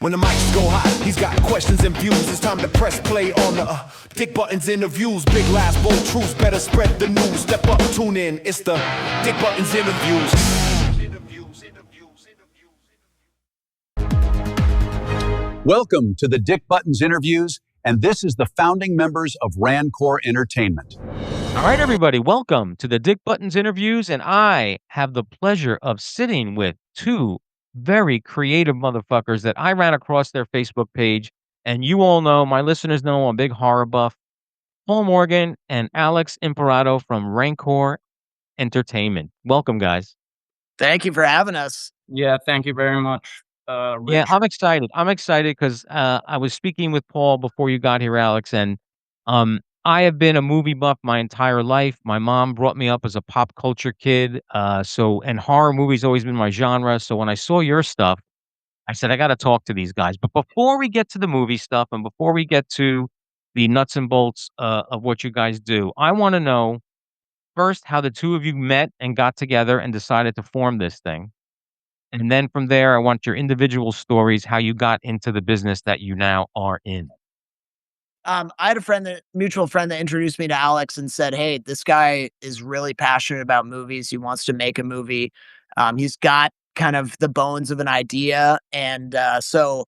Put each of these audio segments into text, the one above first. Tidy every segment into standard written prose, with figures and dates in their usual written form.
When the mics go hot, he's got questions and views. It's time to press play on the Dick Buttons interviews. Big lies, bold truths, better spread the news. Step up, tune in, it's the Dick Buttons interviews. Welcome to the Dick Buttons interviews, and this is the founding members of Rancor Entertainment. All right, everybody, welcome to the Dick Buttons interviews, and I have the pleasure of sitting with two very creative motherfuckers that I ran across their Facebook page, and you all know, my listeners know I'm a big horror buff, Paul Morgan and Alex Imperato from Rancor Entertainment. Welcome, guys. Thank you for having us. Yeah, thank you very much, Yeah, Rich. I'm excited. I'm excited because I was speaking with Paul before you got here, Alex, and I have been a movie buff my entire life. My mom brought me up as a pop culture kid, and horror movies always been my genre. So when I saw your stuff, I said I got to talk to these guys. But before we get to the movie stuff and before we get to the nuts and bolts of what you guys do, I want to know first how the two of you met and got together and decided to form this thing. And then from there, I want your individual stories, how you got into the business that you now are in. I had a mutual friend that introduced me to Alex and said, "Hey, this guy is really passionate about movies. He wants to make a movie. He's got kind of the bones of an idea." And so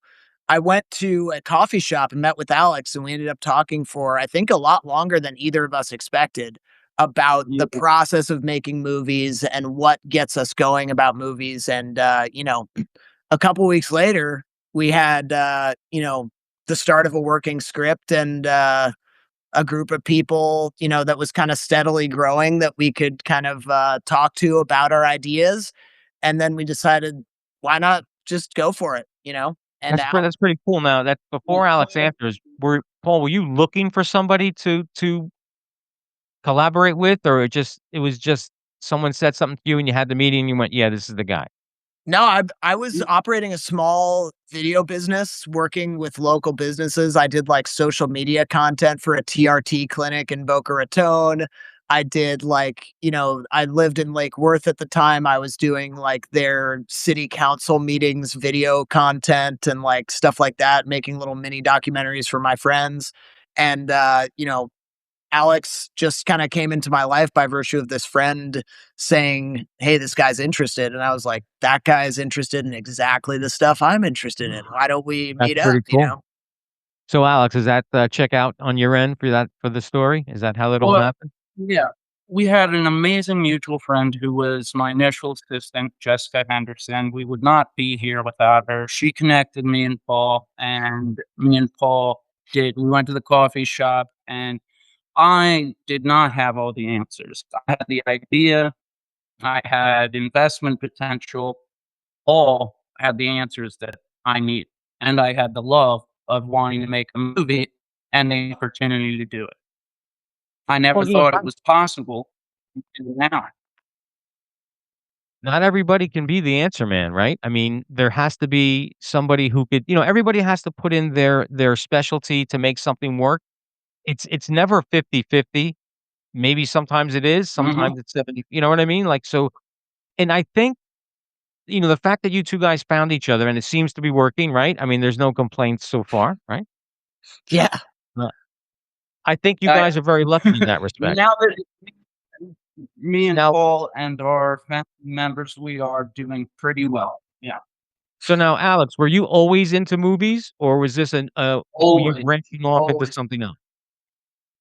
I went to a coffee shop and met with Alex, and we ended up talking for, I think, a lot longer than either of us expected about the process of making movies and what gets us going about movies. And, a couple weeks later, we had, the start of a working script and a group of people, that was kind of steadily growing that we could kind of talk to about our ideas. And then we decided, why not just go for it, And That's pretty cool. Now that before Alex answers, Paul, were you looking for somebody to collaborate with, or it was just someone said something to you and you had the meeting and you went, yeah, this is the guy. No, I was operating a small video business, working with local businesses. I did like social media content for a TRT clinic in Boca Raton. I did I lived in Lake Worth at the time. I was doing like their city council meetings, video content and like stuff like that, making little mini documentaries for my friends. And Alex just kind of came into my life by virtue of this friend saying, "Hey, this guy's interested." And I was like, that guy's interested in exactly the stuff I'm interested in. Why don't we That's meet up, pretty cool. So Alex, is that check out on your end for the story? Is that how it all Well, happened? yeah, we had an amazing mutual friend who was my initial assistant, Jessica Henderson. We would not be here without her. She connected me and Paul, and me and Paul we went to the coffee shop, and I did not have all the answers. I had the idea, I had investment potential, Paul had the answers that I need, and I had the love of wanting to make a movie and the opportunity to do it. I never Well, yeah, thought it was possible until now. not everybody can be the answer man, right? I mean, there has to be somebody who could, everybody has to put in their specialty to make something work. It's never 50-50. Maybe sometimes it is, Mhm. sometimes it's 70, you know what I mean? Like, so, and I think, the fact that you two guys found each other and it seems to be working, right? I mean, there's no complaints so far, right? Yeah. Uh, I think you I guys are very lucky in that respect. Now that me and Now, Paul and our family members, we are doing pretty well. Yeah. so now, Alex, were you always into movies, or was this were you Always, branching off into always. something else?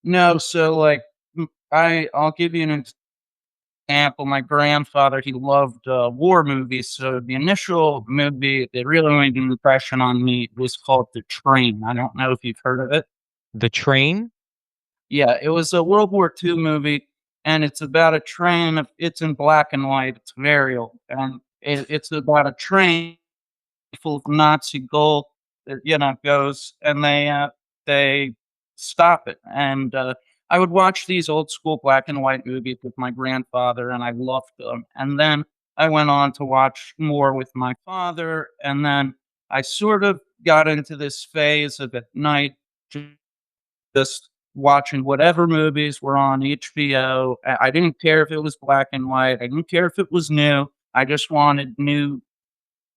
No, so like I'll give you an example. My grandfather, he loved war movies. So the initial movie that really made an impression on me was called The Train. I don't know if you've heard of it. The Train? Yeah, it was a World War II movie, and it's about a train. It's in black and white. It's very old, and it's about a train full of Nazi gold that goes, and they stop it. And I would watch these old school black and white movies with my grandfather, and I loved them. And then I went on to watch more with my father, and then I sort of got into this phase of at night just watching whatever movies were on HBO. I didn't care if it was black and white. I didn't care if it was new. I just wanted new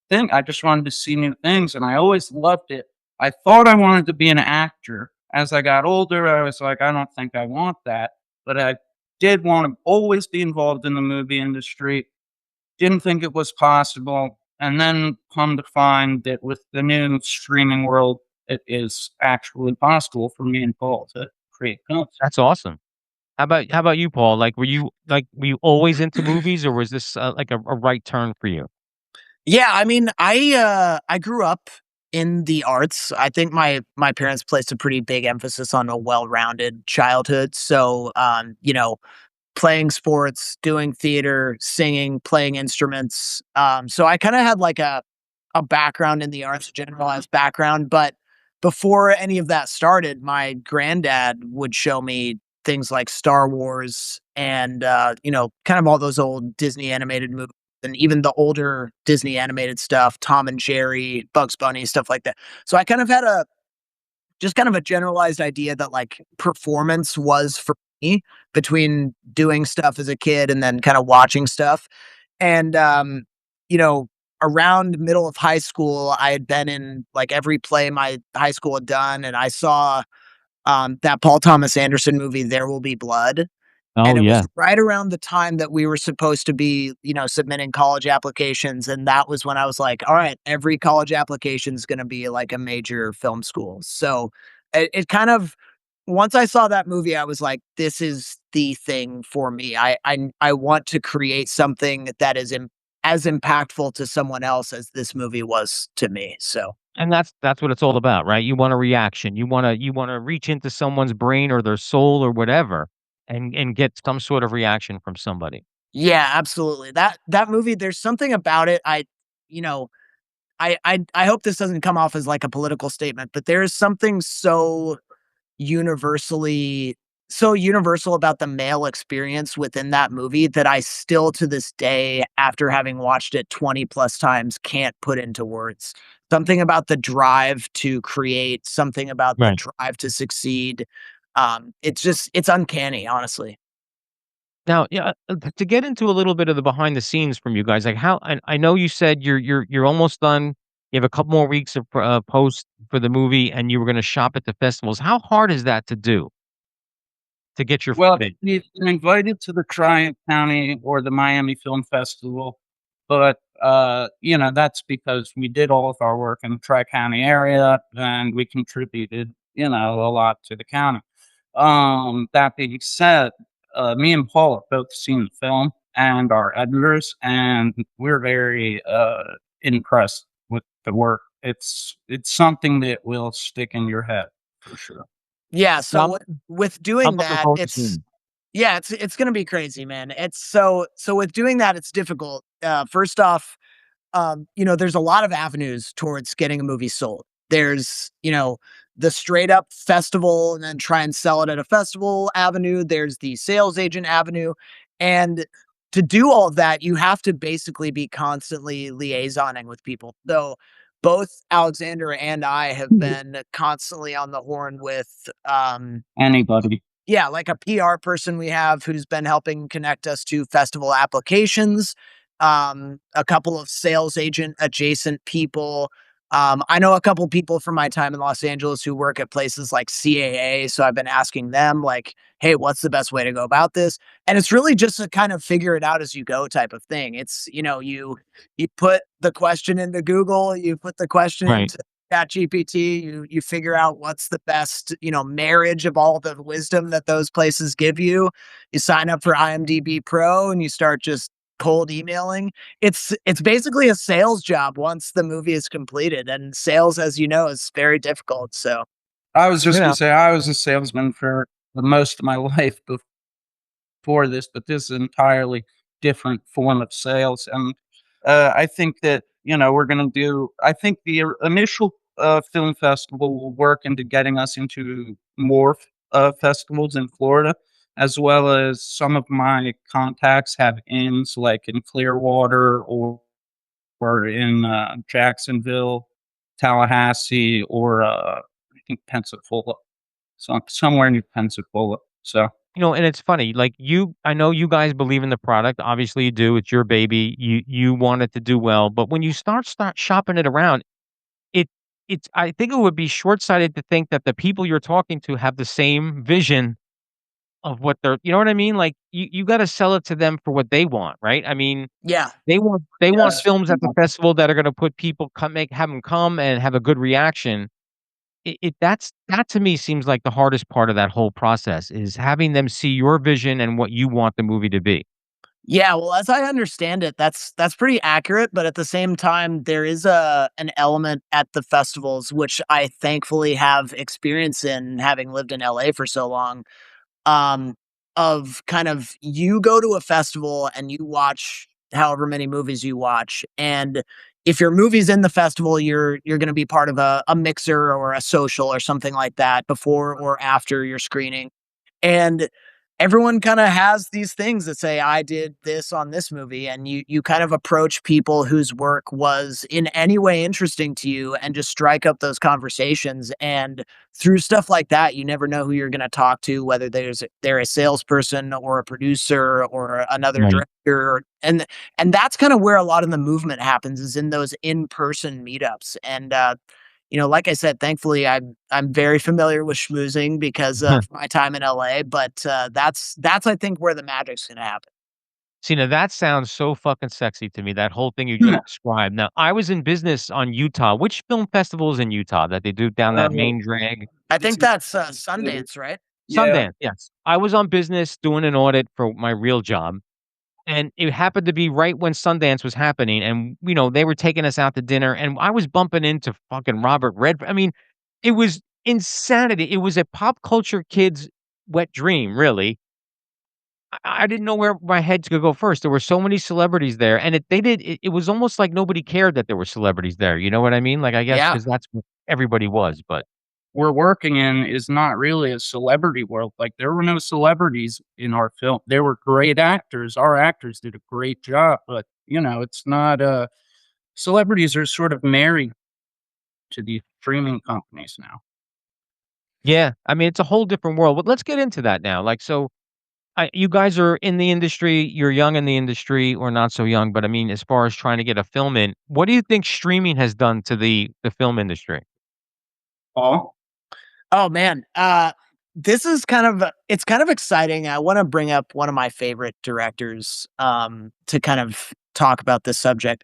thing. I just wanted to see new things, and I always loved it. I thought I wanted to be an actor. As I got older, I was like, I don't think I want that, but I did want to always be involved in the movie industry. Didn't think it was possible, and then come to find that with the new streaming world, it is actually possible for me and Paul to create films. That's awesome. How about you, Paul? Like, were you always into movies, or was this, like a right turn for you? Yeah, I mean, I grew up in the arts. I think my parents placed a pretty big emphasis on a well-rounded childhood. So, playing sports, doing theater, singing, playing instruments. So I kind of had like a background in the arts, a generalized background. But before any of that started, my granddad would show me things like Star Wars and kind of all those old Disney animated movies. And even the older Disney animated stuff, Tom and Jerry, Bugs Bunny, stuff like that. So I kind of had a just kind of a generalized idea that like performance was for me between doing stuff as a kid and then kind of watching stuff. And you know, around middle of high school, I had been in like every play my high school had done, and I saw that Paul Thomas Anderson movie, There Will Be Blood. Oh, And it was yeah. right around the time that we were supposed to be, submitting college applications. And that was when I was like, all right, every college application is going to be like a major film school. So it kind of, once I saw that movie, I was like, this is the thing for me. I want to create something that is as impactful to someone else as this movie was to me. So. And that's what it's all about, right? You want a reaction. You wanna reach into someone's brain or their soul or whatever, and get some sort of reaction from somebody. Yeah, absolutely. That movie, there's something about it. You know, I hope this doesn't come off as like a political statement, but there is something universally so universal about the male experience within that movie that I still to this day, after having watched it 20 plus times, can't put into words. Something about the drive to create, something about the Right. drive to succeed. It's uncanny, honestly. Now, yeah, to get into a little bit of the behind the scenes from you guys, like how I know you said you're almost done. You have a couple more weeks of post for the movie, and you were gonna shop at the festivals. How hard is that to do, to get your Well, footage? we've been invited to the Tri-County or the Miami Film Festival, but, that's because we did all of our work in the Tri-County area, and we contributed, a lot to the county. That being said, me and Paul have both seen the film and our editors, and we're very, impressed with the work. It's something that will stick in your head for sure. Yeah, Now, so with I'm doing looking that, forward to seeing it's it. yeah, it's gonna be crazy, man. It's so with doing that, it's difficult. First off, there's a lot of avenues towards getting a movie sold. There's, the straight up festival and then try and sell it at a festival avenue. There's the sales agent avenue. And to do all of that, you have to basically be constantly liaisoning with people. So both Alexander and I have been constantly on the horn with Anybody. yeah, like a PR person we have who's been helping connect us to festival applications, a couple of sales agent adjacent people. I know a couple people from my time in Los Angeles who work at places like CAA, so I've been asking them like, "Hey, what's the best way to go about this?" And it's really just a kind of figure it out as you go type of thing. It's, you put the question into Google, you put the question Right. into ChatGPT, you figure out what's the best, marriage of all the wisdom that those places give you. You sign up for IMDb Pro and you start just cold emailing. It's basically a sales job once the movie is completed, and sales, as you know, is very difficult. So I was You just gonna know, say I was a salesman for the most of my life before this, but this is an entirely different form of sales. And I think that we're going to do. I think the initial film festival will work into getting us into more festivals in Florida, as well as some of my contacts have ins like in Clearwater or in Jacksonville, Tallahassee, or I think Pensacola, somewhere near Pensacola. So. And it's funny, like, I know you guys believe in the product, obviously you do, it's your baby, you want it to do well, but when you start shopping it around, it it's I think it would be short-sighted to think that the people you're talking to have the same vision of what they're you know what I mean? Like, you gotta sell it to them for what they want, right? I mean, Yeah. they want Yes. films at the festival that are gonna put people have them come and have a good reaction. That to me seems like the hardest part of that whole process is having them see your vision and what you want the movie to be. Yeah, well, as I understand it, that's pretty accurate, but at the same time, there is an element at the festivals which I thankfully have experience in, having lived in LA for so long, um, of kind of you go to a festival and you watch however many movies you watch, and if your movie's in the festival, you're gonna be part of a mixer or a social or something like that before or after your screening. And everyone kind of has these things that say, I did this on this movie. And you kind of approach people whose work was in any way interesting to you and just strike up those conversations. And through stuff like that, you never know who you're going to talk to, whether they're a salesperson or a producer or another Right. director. And that's kind of where a lot of the movement happens, is in those in-person meetups. And like I said, thankfully, I'm very familiar with schmoozing because of my time in LA, but, that's I think where the magic's gonna happen. See, now that sounds so fucking sexy to me, that whole thing you just described. Now, I was in business on Utah. Which film festival is in Utah that they do down that Uh, main drag? I it's think in that's, Sundance, right? yeah. Sundance, yes. I was on business doing an audit for my real job, and it happened to be right when Sundance was happening, and, they were taking us out to dinner, and I was bumping into fucking Robert Redford. I mean, it was insanity. It was a pop culture kid's wet dream, really. I didn't know where my head could go first. There were so many celebrities there, and it was almost like nobody cared that there were celebrities there, you know what I mean? Like, I guess Yeah. because that's what everybody was, but We're working in is not really a celebrity world. Like, there were no celebrities in our film. There were great actors. Our actors did a great job, but, it's not, celebrities are sort of married to these streaming companies now. yeah, I mean, it's a whole different world, but let's get into that now. Like, so, you guys are in the industry, you're young in the industry or not so young, but I mean, as far as trying to get a film in, what do you think streaming has done to the film industry? Paul? Oh, man, this is it's kind of exciting. I wanna bring up one of my favorite directors, to kind of talk about this subject.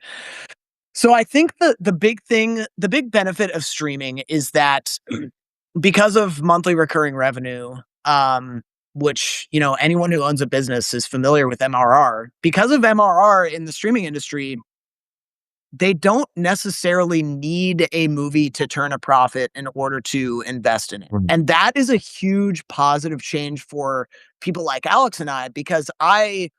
So I think the big benefit of streaming is that because of monthly recurring revenue, which, anyone who owns a business is familiar with MRR. Because of MRR in the streaming industry, they don't necessarily need a movie to turn a profit in order to invest in it. Right, And that is a huge positive change for people like Alex and I, because I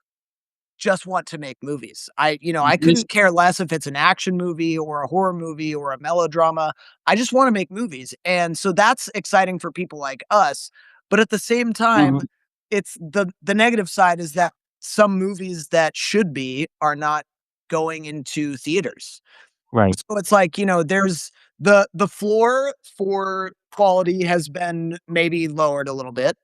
just want to make movies. I Yes. couldn't care less if it's an action movie or a horror movie or a melodrama. I just want to make movies. And so that's exciting for people like us. But at the same time, Mhm, it's the negative side is that some movies that should be are not going into theaters. right, So it's like, there's the floor for quality has been maybe lowered a little bit,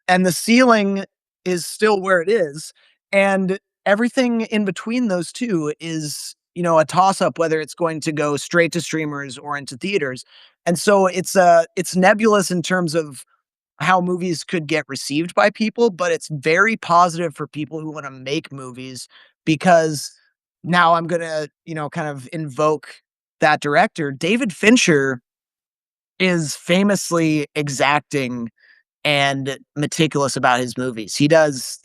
and the ceiling is still where it is, and everything in between those 2 is, a toss up whether it's going to go straight to streamers or into theaters. And so it's nebulous in terms of how movies could get received by people, but it's very positive for people who wanna make movies, because now I'm gonna, kind of invoke that director. David Fincher is famously exacting and meticulous about his movies.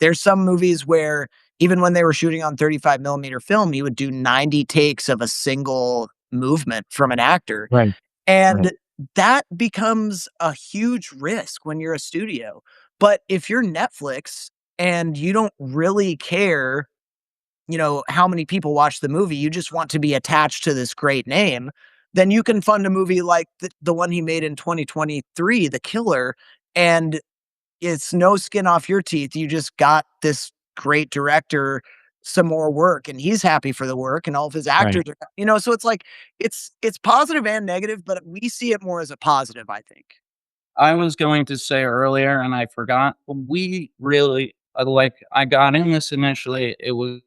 There's some movies where even when they were shooting on 35 millimeter film, he would do 90 takes of a single movement from an actor. right, right, And that becomes a huge risk when you're a studio. But if you're Netflix and you don't really care, how many people watch the movie, you just want to be attached to this great name, then you can fund a movie like the one he made in 2023, The Killer, and it's no skin off your teeth. You just got this great director some more work, and he's happy for the work, and all of his right. actors are, so it's like it's positive and negative, but we see it more as a positive, I think. I was going to say earlier, and I forgot, we really like, I got in this initially. It was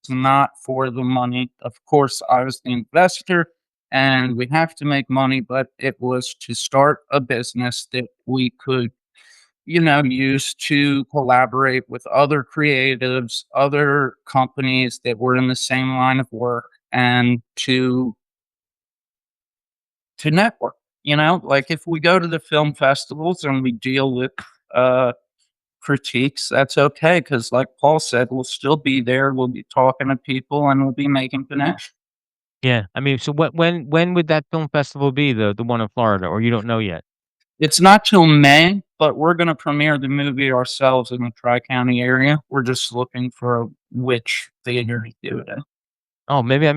not for the money. Of course, I was the investor and we have to make money, but it was to start a business that we could, use to collaborate with other creatives, other companies that were in the same line of work, and to network. Like if we go to the film festivals and we deal with uh critiques, that's okay, because like Paul said, we'll still be there, we'll be talking to people, and we'll be making connections. Yeah, I mean, so when would that film festival be, the one in Florida, or you don't know yet? It's not till May, but we're gonna premiere the movie ourselves in the Tri-County area. We're just looking for which theater to do it in. Oh, maybe I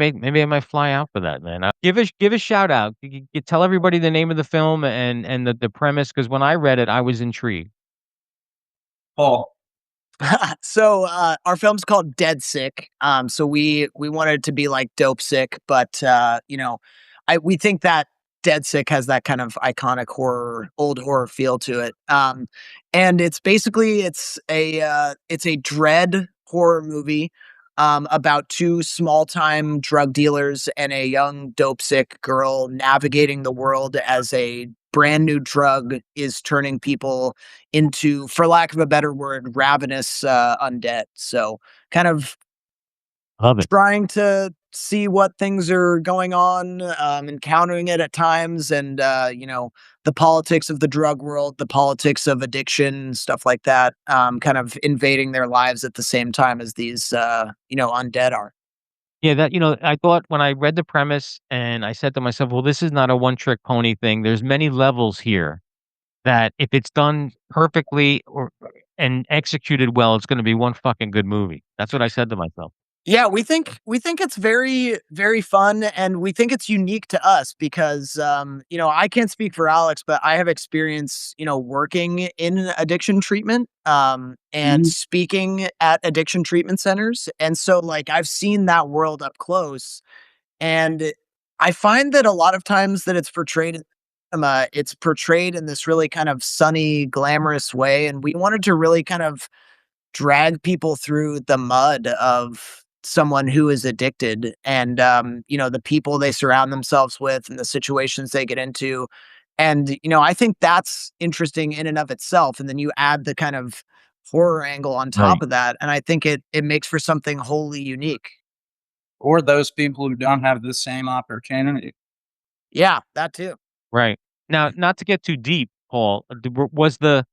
might fly out for that, man. Give a shout out. You tell everybody the name of the film and the premise, because when I read it, I was intrigued. Paul. So our film's called Dead Sick. So we wanted it to be like Dope Sick, but I we think that Dead Sick has that kind of iconic old horror feel to it. And it's basically it's a dread horror movie about two small time drug dealers and a young dope sick girl navigating the world as a brand new drug is turning people into, for lack of a better word, ravenous undead. So kind of Love it. trying to see what things are going on, encountering it at times, and the politics of the drug world, the politics of addiction, stuff like that, kind of invading their lives at the same time as these undead are. Yeah, I thought when I read the premise and I said to myself, "Well, this is not a one-trick pony thing. There's many levels here that if it's done perfectly or and executed well, it's gonna be one fucking good movie." That's what I said to myself. Yeah, we think it's very very fun, and we think it's unique to us because I can't speak for Alex, but I have experience working in addiction treatment and Mhm. speaking at addiction treatment centers, and so like I've seen that world up close, and I find that a lot of times that it's portrayed in this really kind of sunny glamorous way, and we wanted to really kind of drag people through the mud of someone who is addicted and the people they surround themselves with and the situations they get into. And I think that's interesting in and of itself, and then you add the kind of horror angle on top Right. of that, and I think it makes for something wholly unique. Or those people who don't have the same opportunity. Yeah, that too. Right. Now, not to get too deep, Paul, was the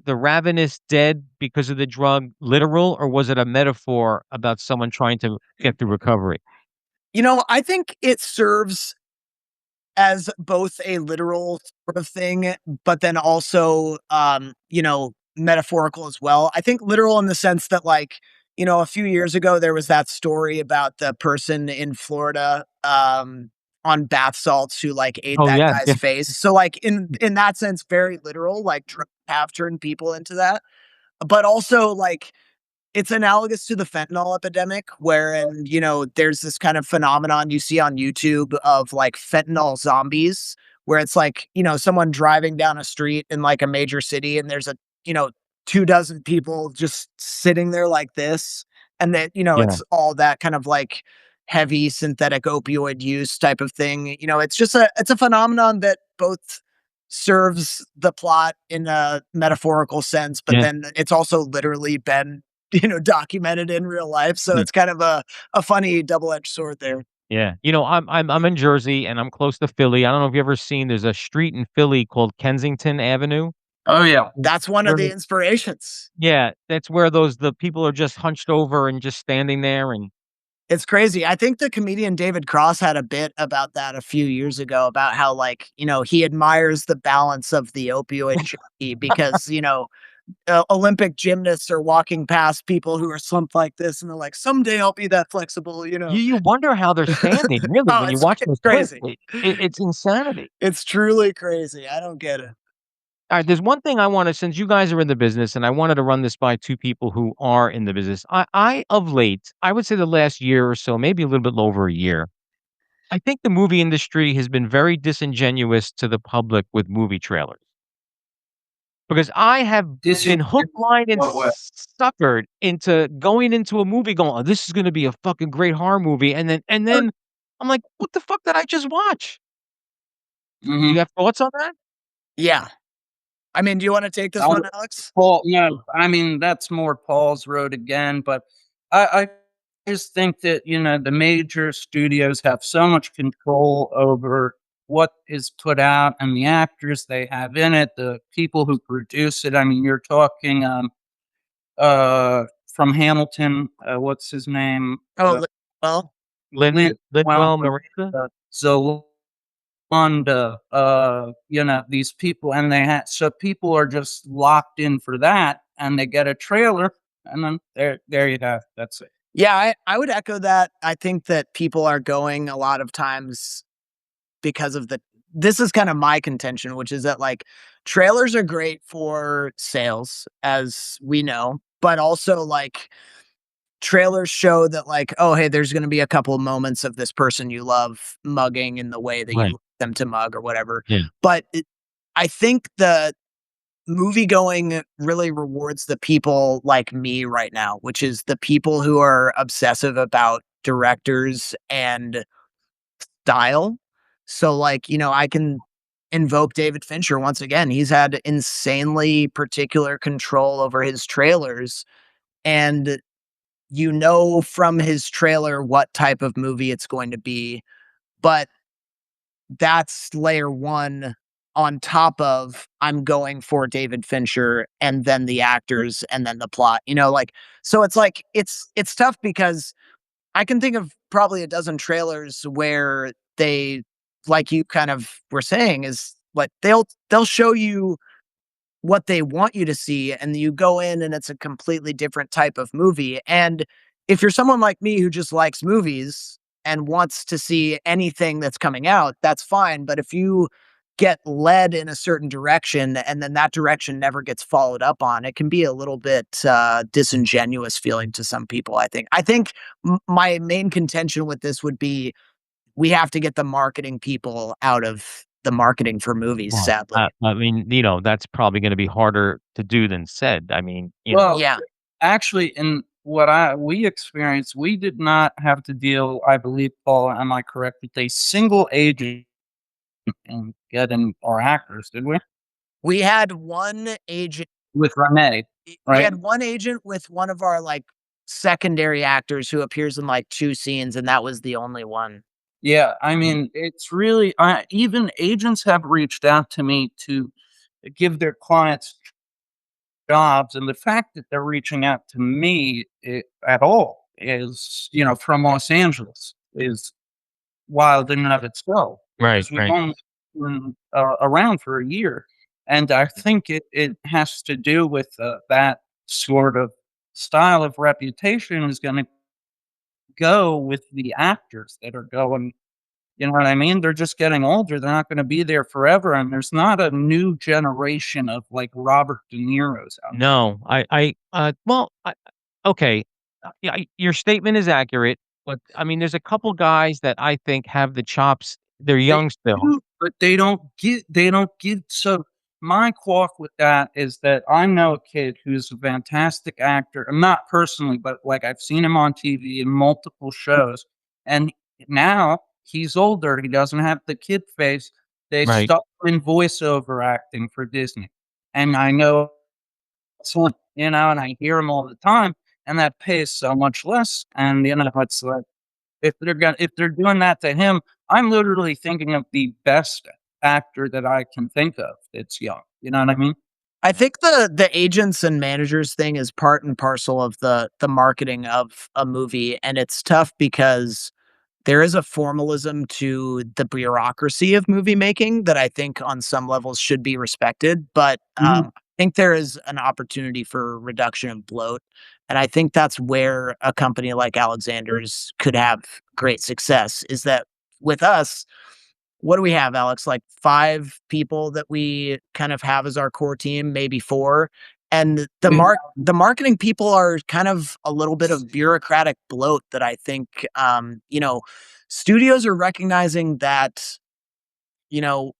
ravenous dead because of the drug literal, or was it a metaphor about someone trying to get through recovery? I think it serves as both a literal sort of thing, but then also, metaphorical as well. I think literal in the sense that, like, a few years ago, there was that story about the person in Florida on bath salts who like ate Oh, that yeah, guy's yeah, face. So, like, in that sense, very literal, like, have turned people into that. But also, like, it's analogous to the fentanyl epidemic wherein, there's this kind of phenomenon you see on YouTube of like fentanyl zombies, where it's like, someone driving down a street in like a major city and there's you know, 2 dozen people just sitting there like this. And then, yeah, it's all that kind of like heavy synthetic opioid use type of thing. It's a phenomenon that both serves the plot in a metaphorical sense, but yeah. then it's also literally been documented in real life. So Mm. it's kind of a funny double-edged sword there. Yeah. I'm in Jersey, and I'm close to Philly. I don't know if you ever seen there's a street in Philly called Kensington Avenue. Oh, yeah. That's one of Sure. the inspirations. Yeah, that's where the people are just hunched over and just standing there, and It's crazy. I think the comedian David Cross had a bit about that a few years ago about how, like, he admires the balance of the opioid junkie because, Olympic gymnasts are walking past people who are slumped like this, and they're like, "Someday I'll be that flexible." you wonder how they're standing, really, Oh, when you it's watch it's those clips. crazy. It's insanity. It's truly crazy. I don't get it. Alright, there's one thing I wanna since you guys are in the business, and I wanted to run this by 2 people who are in the business. Of late, I would say the last year or so, maybe a little bit over a year, I think the movie industry has been very disingenuous to the public with movie trailers. Because I have been hook, line, and What way? suckered into going into a movie going, "Oh, this is gonna be a fucking great horror movie," and then I'm like, "What the fuck did I just watch?" Do Mhm. you have thoughts on that? Yeah. I mean, do you wanna take this I one, Alex? Paul, no, I mean, that's more Paul's road again, but I just think that, the major studios have so much control over what is put out and the actors they have in it, the people who produce it. I mean, you're talking, from Hamilton, what's his name? Oh, well, Lin-Manuel Lin-Manuel Miranda? Wanda, these people, and so people are just locked in for that, and they get a trailer, and then there you have. That's it. yeah, I would echo that. I think that people are going a lot of times because of the this is kind of my contention, which is that, like, trailers are great for sales, as we know, but also, like, trailers show that, like, oh, hey, there's gonna be a couple of moments of this person you love mugging in the way that you Right. want them to mug or whatever. Yeah. But I think the movie going really rewards the people like me right now, which is the people who are obsessive about directors and style. So, like, I can invoke David Fincher once again. He's had insanely particular control over his trailers, and from his trailer what type of movie it's going to be, but that's layer 1 on top of I'm going for David Fincher and then the actors and then the plot, like, so it's like it's tough because I can think of probably a dozen trailers where they, like you kind of were saying, is like they'll show you what they want you to see, and you go in and it's a completely different type of movie. And if you're someone like me who just likes movies and wants to see anything that's coming out, that's fine. But if you get led in a certain direction and then that direction never gets followed up on, it can be a little bit disingenuous feeling to some people. I think my main contention with this would be we have to get the marketing people out of the marketing for movies, Well, sadly. I mean, that's probably gonna be harder to do than said. I mean, Well, Yeah. actually, in what we experienced, we did not have to deal, I believe, Paul, am I correct, with a single agent in getting our actors, did we? We had one agent With Renee, we right? had one agent with one of our, like, secondary actors who appears in, like, 2 scenes, and that was the only one. Yeah, I mean, it's really, even agents have reached out to me to give their clients jobs, and the fact that they're reaching out to me at all is, from Los Angeles, is wild in and of itself, right, because we've right. only been around for a year, and I think it has to do with that sort of style of reputation is going to go with the actors that are going. You know what I mean? They're just getting older. They're not gonna be there forever, and there's not a new generation of, like, Robert De Niro's out there. No, well, okay, yeah, your statement is accurate, but, I mean, there's a couple guys that I think have the chops. They're They young still. do, but they don't get so my qualk with that is that I know a kid who's a fantastic actor, not personally, but, like, I've seen him on TV in multiple shows, and now he's older, he doesn't have the kid face. They Right. stuck in voiceover acting for Disney, and I know someone, and I hear him all the time, and that pays so much less, and, it's like, if they're doing that to him, I'm literally thinking of the best actor that I can think of that's young, you know what I mean? I think the agents and managers thing is part and parcel of the marketing of a movie, and it's tough because there is a formalism to the bureaucracy of movie making that I think on some levels should be respected, but, Mhm. I think there is an opportunity for reduction of bloat, and I think that's where a company like Alexander's could have great success, is that with us, what do we have, Alex? Like 5 people that we kind of have as our core team, maybe 4, And the marketing people are kind of a little bit of bureaucratic bloat that I think, studios are recognizing that, you know,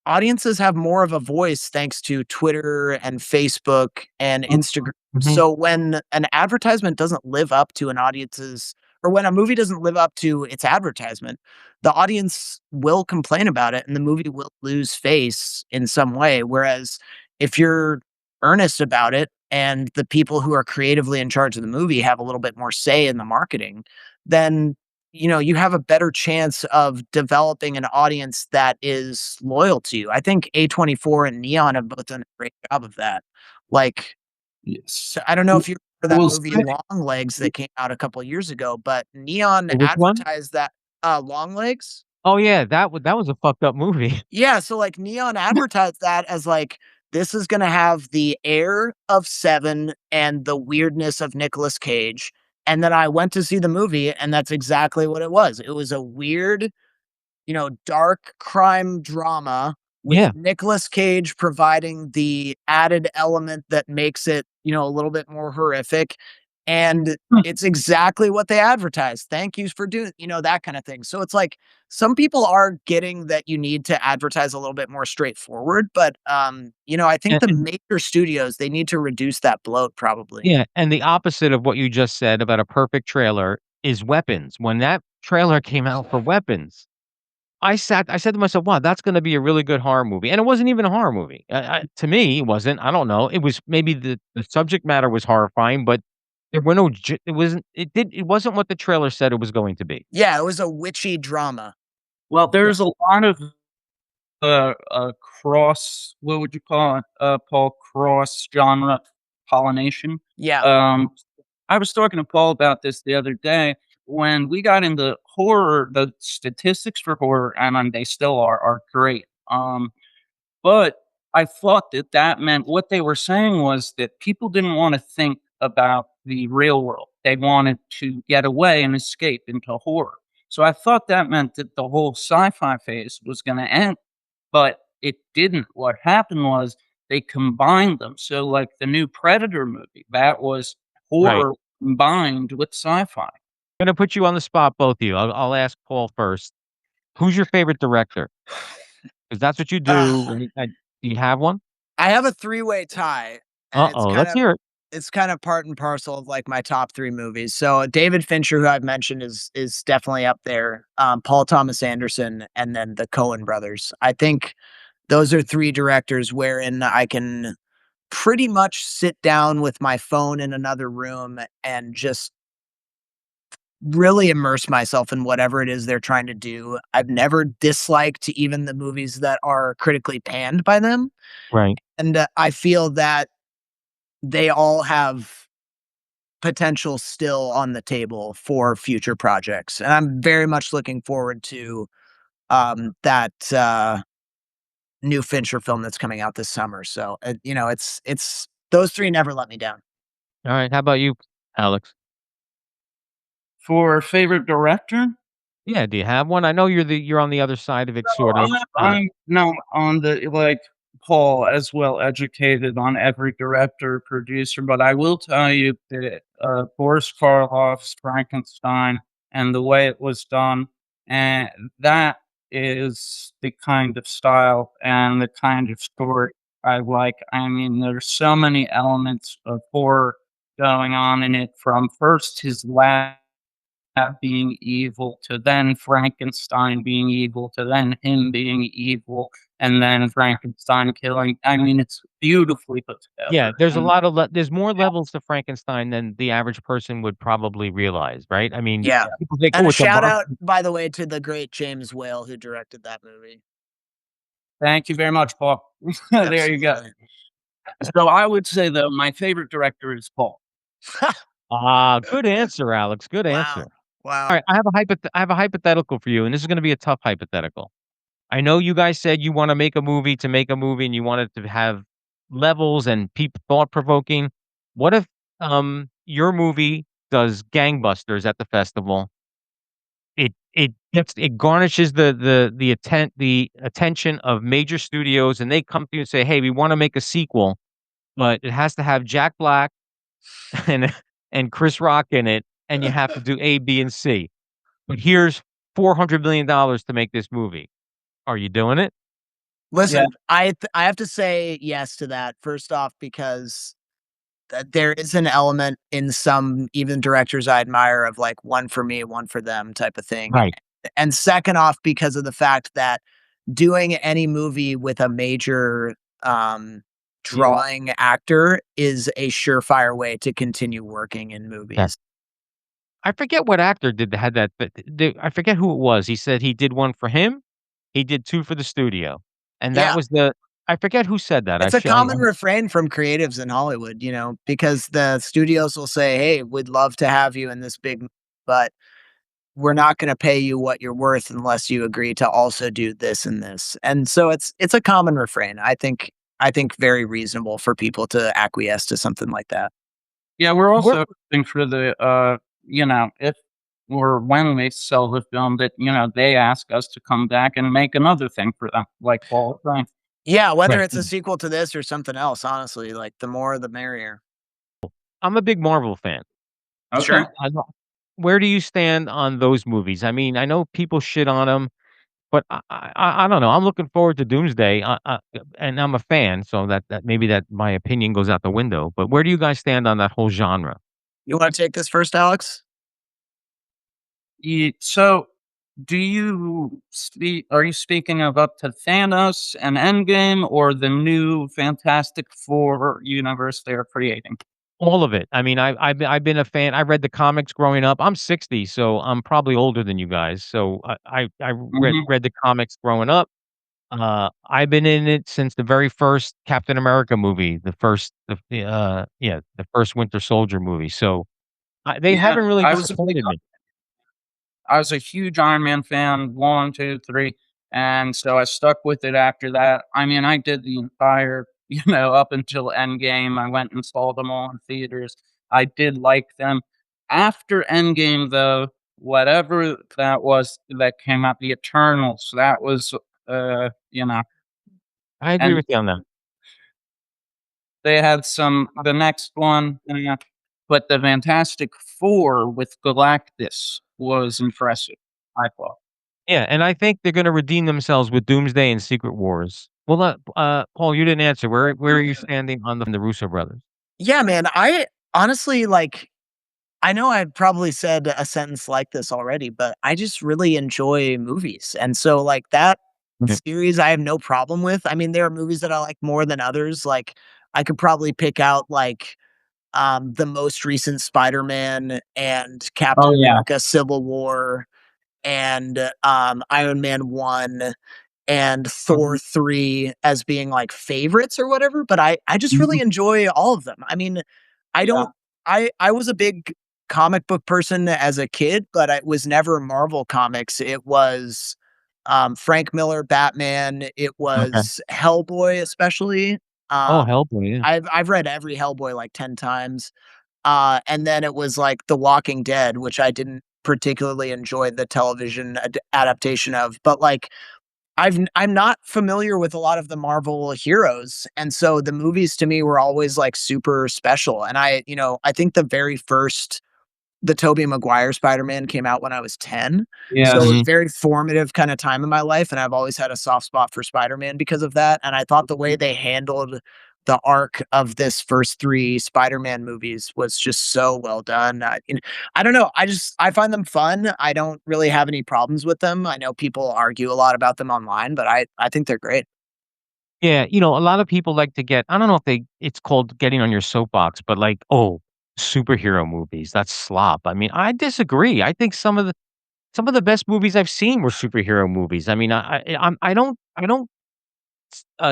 audiences have more of a voice thanks to Twitter and Facebook and Instagram. Mhm. So when an advertisement doesn't live up to an audience's or when a movie doesn't live up to its advertisement, the audience will complain about it and the movie will lose face in some way. Whereas if you're earnest about it and the people who are creatively in charge of the movie have a little bit more say in the marketing, then you have a better chance of developing an audience that is loyal to you. I think A24 and Neon have both done a great job of that. Like, Yes. so I don't know if you I remember that will movie say Long Legs that came out a couple of years ago, but Neon Which one? advertised that Long Legs. Oh, yeah, that was a fucked up movie. Yeah, so like Neon advertised that as like this is gonna have the air of Seven and the weirdness of Nicolas Cage. And then I went to see the movie, and that's exactly what it was. It was a weird, dark crime drama with Yeah, Nicolas Cage providing the added element that makes it, a little bit more horrific. And it's exactly what they advertised. Thank you for doing, that kind of thing. So it's like some people are getting that you need to advertise a little bit more straightforward, but I think the and major studios, they need to reduce that bloat probably. yeah, and the opposite of what you just said about a perfect trailer is Weapons. When that trailer came out for Weapons, I said to myself, "Wow, that's gonna be a really good horror movie," and it wasn't even a horror movie. To me, it wasn't. I don't know. It was maybe the subject matter was horrifying, but there were no j it wasn't what the trailer said it was going to be. Yeah, it was a witchy drama. well, Yeah. there's a lot of cross what would you call it, Paul, cross genre pollination. Yeah. Um, I was talking to Paul about this the other day. When we got into horror, the statistics for horror, and they still are great. But I thought that that meant what they were saying was that people didn't wanna think about the real world. They wanted to get away and escape into horror. So I thought that meant that the whole sci-fi phase was gonna end, but it didn't. What happened was they combined them. So, like, the new Predator movie, that was Right. horror combined with sci-fi. Gonna put you on the spot, both of you. I'll ask Paul first. Who's your favorite director? Because that's what you do, Ah, do you have one? I have a three-way tie, and it's Uh-oh, kind let's of hear it. it's kind of part and parcel of like my top three movies. So David Fincher, who I've mentioned, is definitely up there. Paul Thomas Anderson, and then the Coen brothers. I think those are three directors wherein I can pretty much sit down with my phone in another room and just really immerse myself in whatever it is they're trying to do. I've never disliked even the movies that are critically panned by them, Right. and I feel that they all have potential still on the table for future projects, and I'm very much looking forward to, that, new Fincher film that's coming out this summer, so, it's those 3 never let me down. Alright, how about you, Alex? For favorite director? Yeah, do you have one? I know you're on the other side of it sort of. I'm no, on the like, Paul, as well educated on every director, producer, but I will tell you that, Boris Karloff's Frankenstein and the way it was done, and that is the kind of style and the kind of story I like. I mean, there's so many elements of horror going on in it, from first his lab being evil to then Frankenstein being evil to then him being evil and then Frankenstein killing. I mean, it's beautifully put Yeah, together. there's a And lot of there's more levels to Frankenstein than the average person would probably realize, right? I mean, Yeah, people think, and "Oh, a it's a shout monster." out, by the way, to the great James Whale who directed that movie. thank you very much, Paul. There you go. Absolutely. So I would say though, my favorite director is Paul. Ah, good answer, Alex, good answer. Wow. Wow. Alright, I have a hypothetical for you, and this is gonna be a tough hypothetical. I know you guys said you wanna make a movie to make a movie, and you want it to have levels and thought provoking. What if, your movie does gangbusters at the festival? It garnishes the attention of major studios, and they come to you and say, "Hey, we wanna make a sequel." but it has to have Jack Black and and Chris Rock in it, and you have to do A, B, and C. But here's $400 million to make this movie. Are you doing it? Yeah, Listen, I have to say yes to that, first off, because there is an element in some even directors I admire of, like, one for me, one for them type of thing. Right. And second off, because of the fact that doing any movie with a major, yeah. drawing actor is a surefire way to continue working in Yeah. movies. I forget what actor had that, but I forget who it was. He said he did 1 for him, he did 2 for the studio, and that Yeah. was I forget who said that. It's a common refrain from creatives in Hollywood, because the studios will say, "Hey, we'd love to have you in this big, but we're not gonna pay you what you're worth unless you agree to also do this and this." And so it's a common refrain. I think very reasonable for people to acquiesce to something like that. Yeah, we're We're also hoping for the, if or when we sell the film that, they ask us to come back and make another thing for them, like Paul was saying. Yeah, whether right. it's a sequel to this or something else, honestly, like, the more the merrier. I'm a big Marvel fan. Okay. I don't Where do you stand on those movies? I mean, I know people shit on them, but I don't know. I'm looking forward to Doomsday, and I'm a fan, so that maybe that my opinion goes out the window, but where do you guys stand on that whole genre? You wanna take this first, Alex? So, are you speaking of up to Thanos and Endgame or the new Fantastic Four universe they're creating? All of it. I mean, I've been a fan. I read the comics growing up. I'm 60, so I'm probably older than you guys. So I Mhm. read the comics growing up. I've been in it since the very first Captain America movie, the first Winter Soldier movie. So they Yeah, haven't really I was a big disappointed me. I was a huge Iron Man fan, 1, 2, 3, and so I stuck with it after that. I mean, I did the entire, up until Endgame. I went and saw them all in theaters. I did like them. After Endgame, though, whatever that was that came out, the Eternals, that was, I agree and with you on that. they had the next one, but the Fantastic Four with Galactus was impressive, I thought. Yeah, and I think they're gonna redeem themselves with Doomsday and Secret Wars. Well, Paul, you didn't answer. Where are you standing on the Russo brothers? Yeah, man, I honestly, like, I know I've probably said a sentence like this already, but I just really enjoy movies, and so, like, that Mhm. series I have no problem with. I mean, there are movies that I like more than others, like, I could probably pick out, like, the most recent Spider-Man and Oh, Captain yeah. America: Civil War and, Iron Man 1 and Thor Mhm. 3 as being, like, favorites or whatever, but I just really Mhm. enjoy all of them. I mean, I Yeah. don't I was a big comic book person as a kid, but it was never Marvel Comics. It was, Frank Miller Batman, it Okay. was Hellboy especially. Oh, Um, Hellboy, yeah. I've read every Hellboy like 10 times. And then it was like The Walking Dead, which I didn't particularly enjoy the television adaptation of, but, like, I'm not familiar with a lot of the Marvel heroes, and so the movies to me were always, like, super special, and I think the Tobey Maguire Spider-Man came out when I was 10, so it was Yes. Mhm. a very formative kinda time in my life, and I've always had a soft spot for Spider-Man because of that, and I thought the way they handled the arc of this first 3 Spider-Man movies was just so well done. I don't know, I find them fun. I don't really have any problems with them. I know people argue a lot about them online, but I think they're great. Yeah, a lot of people like to get I don't know if it's called getting on your soapbox, but like, "Oh, superhero movies, that's slop." I mean, I disagree. I think some of the best movies I've seen were superhero movies. I mean, I don't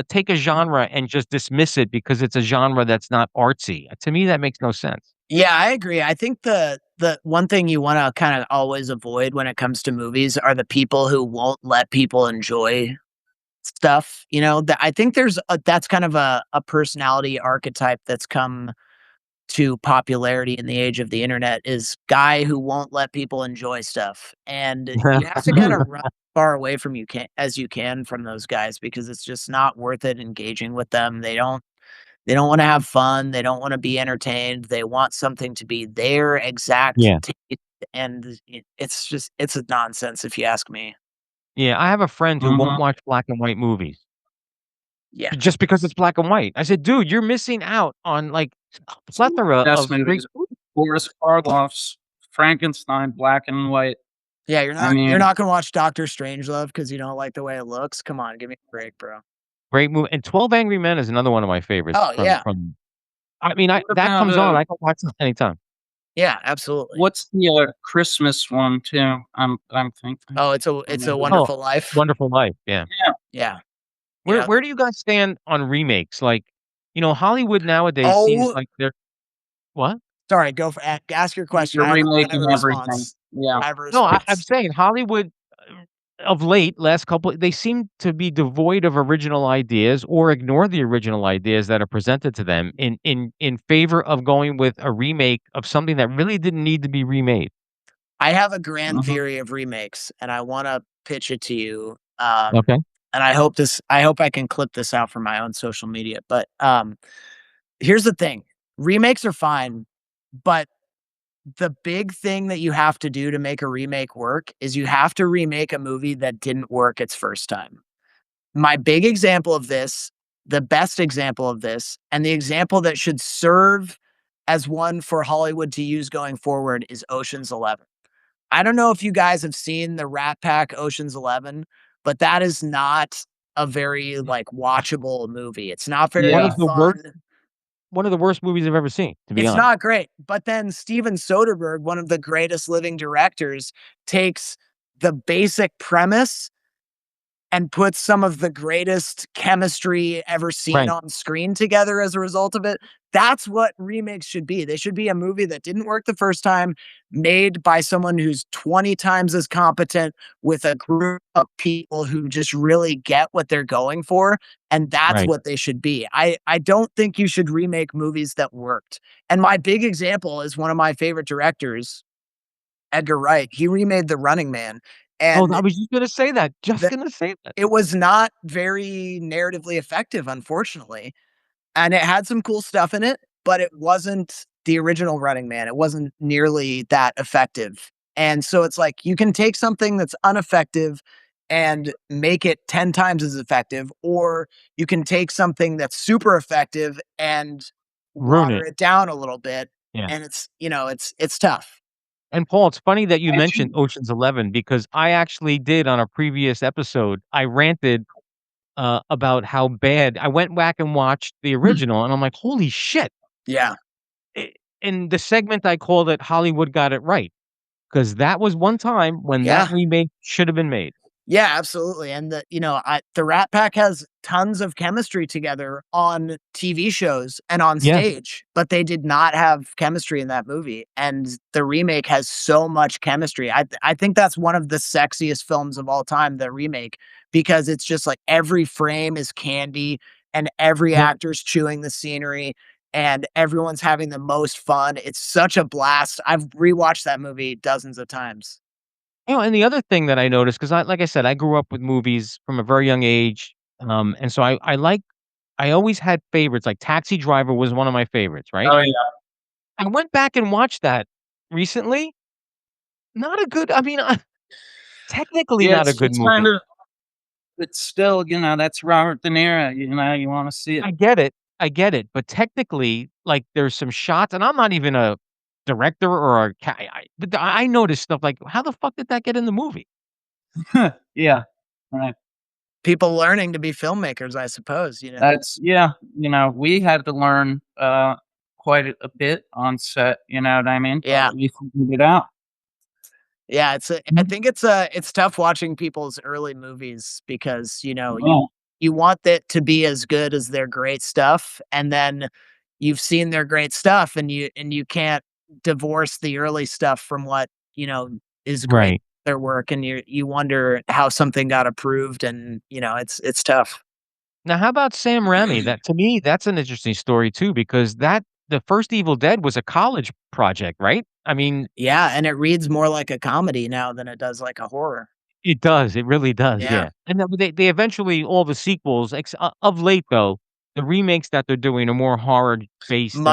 take a genre and just dismiss it because it's a genre that's not artsy. To me, that makes no sense. Yeah, I agree. I think the one thing you wanna kinda always avoid when it comes to movies are the people who won't let people enjoy stuff, that I think that's kind of a personality archetype that's come to popularity in the age of the internet is guy who won't let people enjoy stuff. And you have to kind of run far away from you can as you can from those guys because it's just not worth it engaging with them. They don't wanna have fun, they don't wanna be entertained, they want something to be their exact Yeah. taste, and it's a nonsense if you ask me. Yeah, I have a friend who won't Mhm. watch black and white movies Yeah. just because it's black and white. I said, "Dude, you're missing out on, like, a Some of the plethora best of great movies. movies." Boris Karloff's Frankenstein, black and white. Yeah, I you're mean, not gonna watch Doctor Strangelove because you don't like the way it looks? Come on, give me a break, bro. Great movie, and 12 Angry Men is another one of my favorites Oh, yeah. from I mean, I what that about, comes on, I can watch it anytime. Yeah, absolutely. what's the, Christmas one too? I'm thinking. Oh, Or It's a maybe Oh, Wonderful Life? Wonderful Life, yeah. yeah. Yeah. Where Yeah. where do you guys stand on remakes? Like, Hollywood nowadays seems Oh, like they're what? sorry, go for ask your question. You're I have remaking a everything. response. Yeah. I have a No, I'm response. saying Hollywood, of late, last couple they seem to be devoid of original ideas or ignore the original ideas that are presented to them in favor of going with a remake of something that really didn't need to be remade. I have a grand Mhm. theory of remakes, and I wanna pitch it to you, Okay. and I hope I can clip this out for my own social media, but, here's the thing, remakes are fine, but the big thing that you have to do to make a remake work is you have to remake a movie that didn't work its first time. My big example of this, the best example of this, and the example that should serve as one for Hollywood to use going forward is Ocean's 11. I don't know if you guys have seen the Rat Pack Ocean's 11, but that is not a very, like, watchable movie. It's not One very of Yeah. the worst fun. one of the worst movies I've ever seen, to be It's honest. not great, but then Steven Soderbergh, one of the greatest living directors, takes the basic premise and puts some of the greatest chemistry ever seen Right, on screen together as a result of it. That's what remakes should be. They should be a movie that didn't work the first time, made by someone who's 20 times as competent with a group of people who just really get what they're going for. And that's right. what they should be. I don't think you should remake movies that worked. And my big example is one of my favorite directors, Edgar Wright. He remade The Running Man. Oh, And I was just gonna say that, just the gonna say that. it was not very narratively effective, unfortunately, and it had some cool stuff in it, but it wasn't the original Running Man. It wasn't nearly that effective, and so it's like you can take something that's ineffective and make it 10 times as effective, or you can take something that's super effective and Ruin water it. it down a little bit, Yeah. and it's tough. And Paul, it's funny that you I mentioned think Ocean's 11 because I actually did on a previous episode, I ranted, about how bad I went back and watched the original, and I'm like, "Holy shit." Yeah. I In the segment, I called it "Hollywood Got It Right" because that was one time when that Yeah. remake should have been made. Yeah, absolutely, and the Rat Pack has tons of chemistry together on TV shows and on Yes. stage, but they did not have chemistry in that movie, and the remake has so much chemistry. I think that's one of the sexiest films of all time, the remake, because it's just like every frame is candy and every Yep. actor's chewing the scenery and everyone's having the most fun. It's such a blast. I've rewatched that movie dozens of times. And the other thing that I noticed, because like I said, I grew up with movies from a very young age, and so I always had favorites, like Taxi Driver was one of my favorites, right? oh, yeah. I went back and watched that recently. Not a good I mean, technically Yeah, not a good it's kind movie. of but still, that's Robert De Niro, you wanna see it. I get it, but technically, like, there's some shots and I'm not even a director or a ca but I noticed stuff like, how the fuck did that get in the movie? Yeah. Right. People learning to be filmmakers, I suppose, you know? That's yeah, we had to learn, quite a bit on set, you know what I mean? Yeah. But we figured it out. Yeah, I Mhm. think it's tough watching people's early movies because, Yeah. you want it to be as good as their great stuff, and then you've seen their great stuff and you can't divorce the early stuff from what, is great Right. their work, and you wonder how something got approved, and, it's tough. Now how about Sam Raimi? That to me, that's an interesting story too because the first Evil Dead was a college project, right? I mean, Yeah, and it reads more like a comedy now than it does like a horror. it does, it really does, Yeah. yeah. And then they eventually all the sequels, of late though, the remakes that they're doing are more horror based and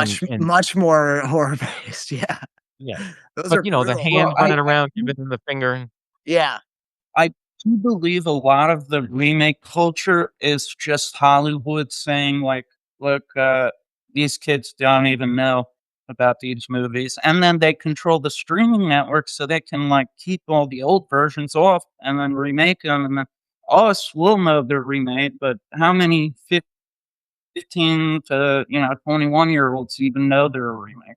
Much more horror based. Yeah, yeah. those But, are the brutal. Well, hand running around, giving them the finger and Yeah. I do believe a lot of the remake culture is just Hollywood saying like, "Look, these kids don't even know about these movies," and then they control the streaming network so they can like keep all the old versions off and then remake them, and then us will know they're remade. But how many 15 to 21-year-olds even know they're a remake?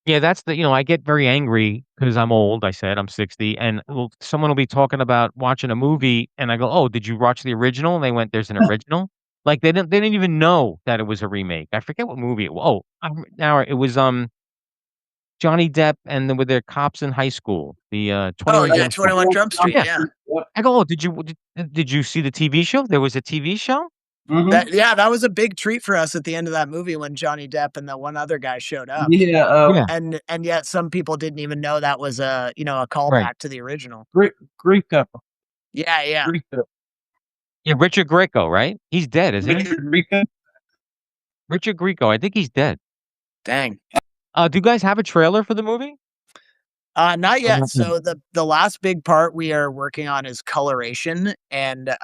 yeah, that's I get very angry because 'cause I'm old, I said, I'm 60, and someone will be talking about watching a movie, and I go, "Oh, did you watch the original?" And they went, "There's an original?" Like, they didn't even know that it was a remake. I forget what movie it wa oh, now it was, Johnny Depp and with their cops in high school, the, Oh 21 yeah, Jump Street. 21 Jump Street. Yeah. Yeah. I go, "Oh, did you see the TV show? There was a TV show?" Mhm. That was a big treat for us at the end of that movie when Johnny Depp and the one other guy showed up. Yeah, Yeah, And yet some people didn't even know that was a right. callback to the original. Greco, Yeah, yeah. Greco, Yeah, Richard Grieco, right? He's dead, isn't he? Richard Grieco. Richard Grieco, I think he's dead. Dang. Do you guys have a trailer for the movie? Not Or yet. not yet? So the last big part we are working on is coloration, and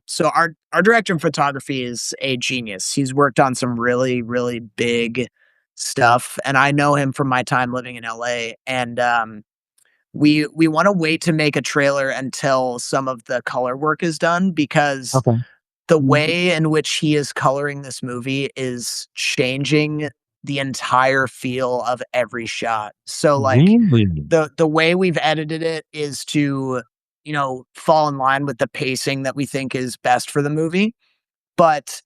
so our director of photography is a genius. He's worked on some really big stuff, and I know him from my time living in LA. And we want to wait to make a trailer until some of the color work is done because Okay. the way in which he is coloring this movie is changing the entire feel of every shot. So like Really? the way we've edited it is to, fall in line with the pacing that we think is best for the movie. But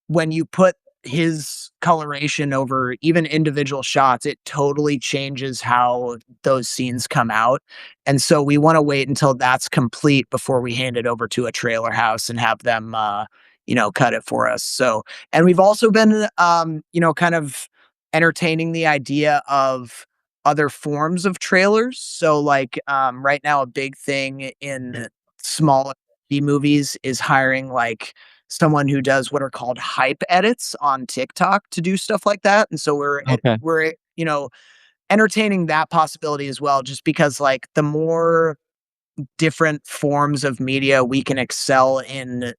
when you put his coloration over even individual shots, it totally changes how those scenes come out. And so we want to wait until that's complete before we hand it over to a trailer house and have them, cut it for us. So, and we've also been, kind of entertaining the idea of other forms of trailers. So, like, right now, a big thing in smaller B movies is hiring like someone who does what are called hype edits on TikTok to do stuff like that. And so Okay. entertaining that possibility as well, just because like the more different forms of media we can excel in,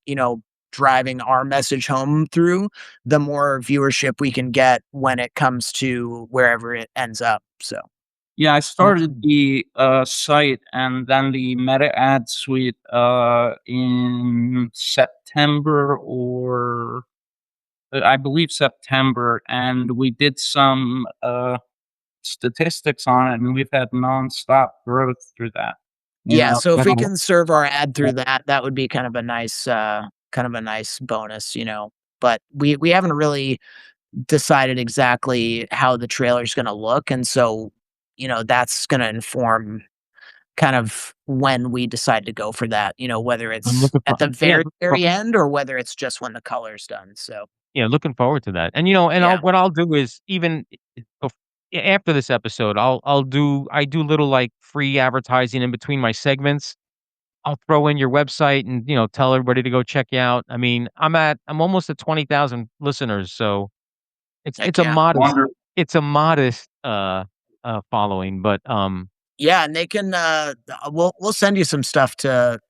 driving our message home through, the more viewership we can get when it comes to wherever it ends up. So Yeah, I Um, started the, site and then the meta ad suite, in September or I believe September, and we did some, statistics on it, and we've had nonstop growth through that, you yeah, know? so if that's we aw can serve our ad through that, that would be kind of a nice bonus. But we haven't really decided exactly how the trailer's gonna look, and so, that's gonna inform kind of when we decide to go for that, whether I'm it's looking for at the yeah, very, very end or whether it's just when the color's done. So, yeah, looking forward to that. And, yeah. what I'll do is even after this episode, I do little, like, free advertising in between my segments. I'll throw in your website and, tell everybody to go check you out. I mean, I'm almost at 20,000 listeners, so Heck yeah. Wonder it's a modest, following, but, Yeah, and they can, we'll send you some stuff to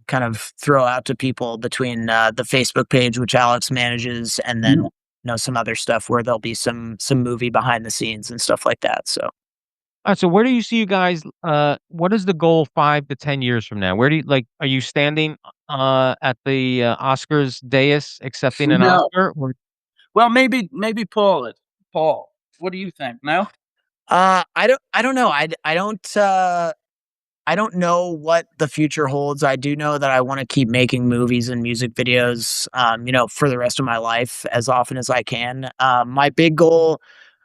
kind of throw out to people between, the Facebook page, which Alex manages, and then, yeah. some other stuff where there'll be some movie behind the scenes and stuff like that. So, so where do you see you guys, what is the goal 5 to 10 years from now? Where do you are you standing, at the, Oscars dais accepting an No. Oscar? Or Well, maybe Paul is. Paul, what do you think? No? I don't know. I don't know what the future holds. I do know that I want to keep making movies and music videos, for the rest of my life as often as I can. My big goal,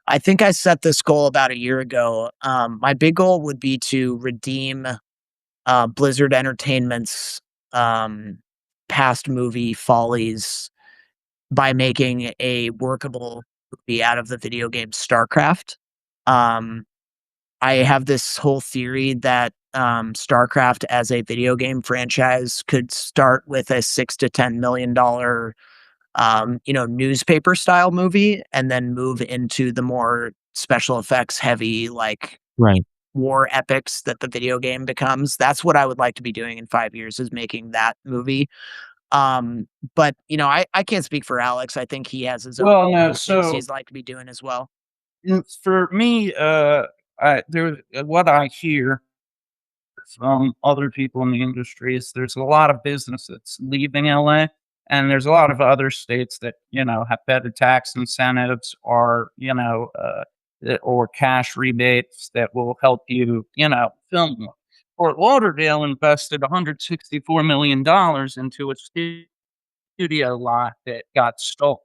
I think I set this goal about a year ago. My big goal would be to redeem Blizzard Entertainment's um, past movie follies by making a workable movie out of the video game StarCraft. Um, I have this whole theory that StarCraft as a video game franchise could start with a $6 to $10 million newspaper style movie and then move into the more special effects heavy, like Right. war epics that the video game becomes. That's what I would like to be doing in 5 years is making that movie. But, I can't speak for Alex. I think he has his own Well, no, things so he's like to be doing as well. for me, what I hear from other people in the industry is there's a lot of business that's leaving LA, and there's a lot of other states that have better tax incentives or or cash rebates that will help you film more. Fort Lauderdale invested $164 million into a studio lot that got stolen.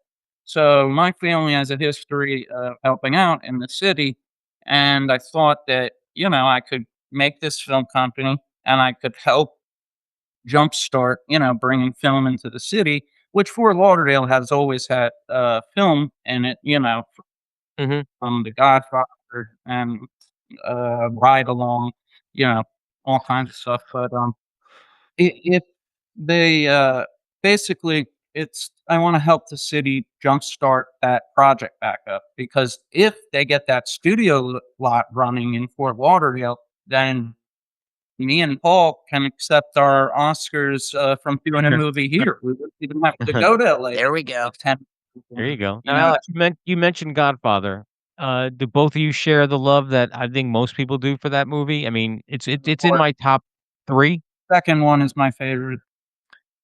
So my family has a history of helping out in the city, and I thought that I could make this film company and I could help jumpstart bringing film into the city, which Fort Lauderdale has always had film in it, Mhm. from The Godfather and Ride Along, you know, all kinds of stuff. But if they basically, it's I want to help the city jumpstart that project back up because if they get that studio lot running in Fort Lauderdale, then me and Paul can accept our Oscars from doing a movie here. We wouldn't even have to go to LA. There we go. There you go. You Now, know, Alex, you mentioned Godfather. Do both of you share the love that I think most people do for that movie? I mean, it's in or my top 3. second one is my favorite.